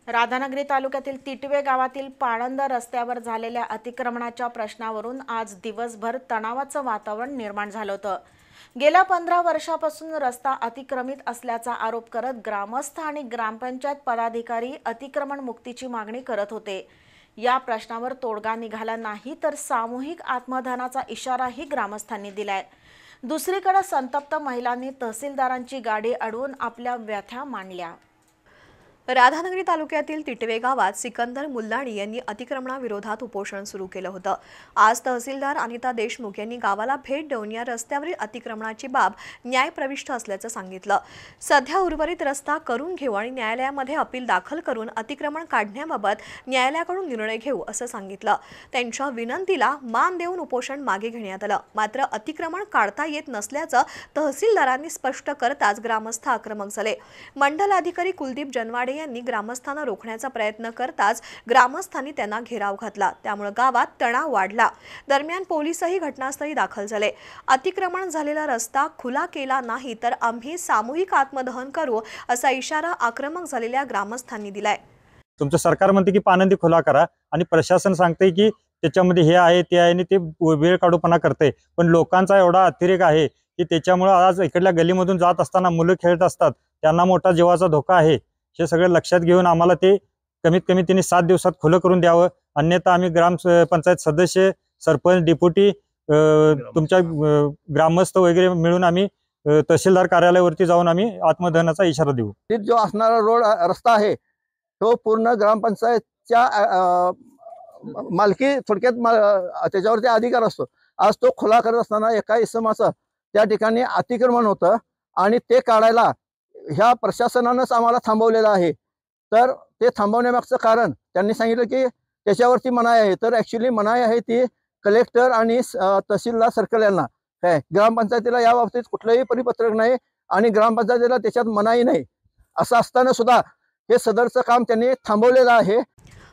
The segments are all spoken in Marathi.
राधानगरी तालुक्यातील तिटवे गावातील पाणंद रस्त्यावर झालेल्या अतिक्रमणाच्या प्रश्नावरून आज दिवसभर तणावाचं वातावरण निर्माण झालं होतं। गेल्या 15 वर्षापासून रस्ता अतिक्रमित असल्याचा आरोप करत ग्रामस्थ आणि ग्रामपंचायत पदाधिकारी अतिक्रमण मुक्तीची मागणी करत होते। या प्रश्नावर तोडगा निघाला नाही तर सामूहिक आत्मदहनाचा इशाराही ग्रामस्थांनी दिलाय। दुसरीकडे संतप्त महिलांनी तहसीलदारांची गाडी अडवून आपल्या व्यथा मांडल्या। राधानगरी तालुक्यातील तिटवे गावात सिकंदर मुल्लाणी यांनी अतिक्रमणाविरोधात उपोषण सुरू केलं होतं। आज तहसीलदार अनिता देशमुख यांनी गावाला भेट देऊन या रस्त्यावरील अतिक्रमणाची बाब न्यायप्रविष्ट असल्याचं सांगितलं। सध्या उर्वरित रस्ता करून घेऊ आणि न्यायालयामध्ये अपील दाखल करून अतिक्रमण काढण्याबाबत न्यायालयाकडून निर्णय घेऊ असं सांगितलं। त्यांच्या विनंतीला मान देऊन उपोषण मागे घेण्यात आलं। मात्र अतिक्रमण काढता येत नसल्याचं तहसीलदारांनी स्पष्ट करताच ग्रामस्थ आक्रमक झाले। मंडल अधिकारी कुलदीप जनवाडे यांनी ग्रामस्थांना रोखण्याचा प्रयत्न करताच ग्रामस्थांनी त्यांना घेराव घातला। त्यामुळे गावात तणाव वाढला। दरम्यान पोलिसही घटनास्थळी दाखल झाले। अतिक्रमण झालेला रस्ता खुला केला नाही तर आम्ही सामूहिक आत्मदहन करू असा इशारा आक्रमक झालेल्या ग्रामस्थांनी दिलाय। तुमचं सरकार म्हणते की पानंदी खुला करा आणि प्रशासन सांगते की त्याच्यामध्ये हे आहे ते आहे आणि ते वेळ काढूपणा करते, पण लोकांचा एवढा अतिरेक आहे की त्याच्यामुळे आज इकडल्या गलीमधून जात असताना मुलं खेळत असतात, त्यांना मोठा जीवाचा धोका आहे। हे सगळं लक्षात घेऊन आम्हाला ते कमीत कमी त्यांनी 7 दिवसात खुलं करून द्यावं, अन्यथा आम्ही ग्रामपंचायत सदस्य, सरपंच, डेप्युटी, तुमच्या ग्रामस्थ वगैरे मिळून आम्ही तहसीलदार कार्यालयावरती जाऊन आम्ही आत्मदहनाचा इशारा देऊ। जो असणारा रोड रस्ता आहे तो पूर्ण ग्रामपंचायतच्या मालकी थोडक्यात त्याच्यावरती अधिकार असतो। आज तो खुला करत असताना एका इसमाचं त्या ठिकाणी अतिक्रमण होतं आणि ते काढायला ह्या प्रशासनानंच आम्हाला थांबवलेलं आहे। तर ते थांबवण्यामागचं कारण त्यांनी सांगितलं की त्याच्यावरती मनाई आहे, तर ॲक्च्युली मनाई आहे ती कलेक्टर आणि तहसीलदार सर्कल यांना काय, ग्रामपंचायतीला या बाबतीत कुठलंही परिपत्रक नाही आणि ग्रामपंचायतीला त्याच्यात मनाई नाही। असं असताना सुद्धा हे सदरचं काम त्यांनी थांबवलेलं आहे।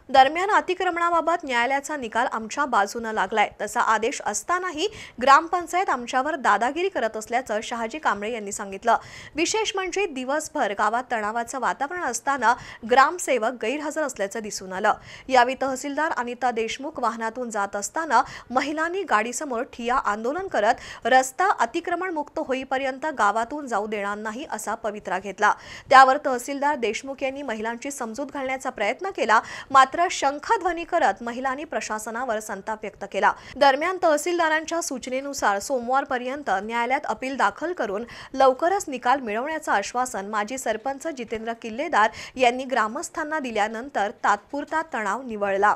दरम्यान अतिक्रमणाबाबत न्यायालयाचा निकाल आमच्या बाजूने लागलाय, तसा आदेश असतानाही ग्रामपंचायत आमच्यावर दादागिरी करत असल्याचं शहाजी कांबळे यांनी सांगितलं। विशेष म्हणजे दिवसभर गावात तणावाचं वातावरण असताना ग्रामसेवक गैरहजर असल्याचं दिसून आलं। यावेळी तहसीलदार अनिता देशमुख वाहनातून जात असताना महिलांनी गाडीसमोर ठिय्या आंदोलन करत रस्ता अतिक्रमण मुक्त होईपर्यंत गावातून जाऊ देणार नाही असा पवित्रा घेतला। त्यावर तहसीलदार देशमुख यांनी महिलांची समजूत घालण्याचा प्रयत्न केला, मात्र शंखध्वनी करत महिलांनी प्रशासनावर संताप व्यक्त केला। दरम्यान तहसीलदारांच्या सूचनेनुसार सोमवारपर्यंत न्यायालयात अपील दाखल करून लवकरच निकाल मिळवण्याचं आश्वासन माजी सरपंच जितेंद्र किल्लेदार यांनी ग्रामस्थांना दिल्यानंतर तात्पुरता तणाव निवळला।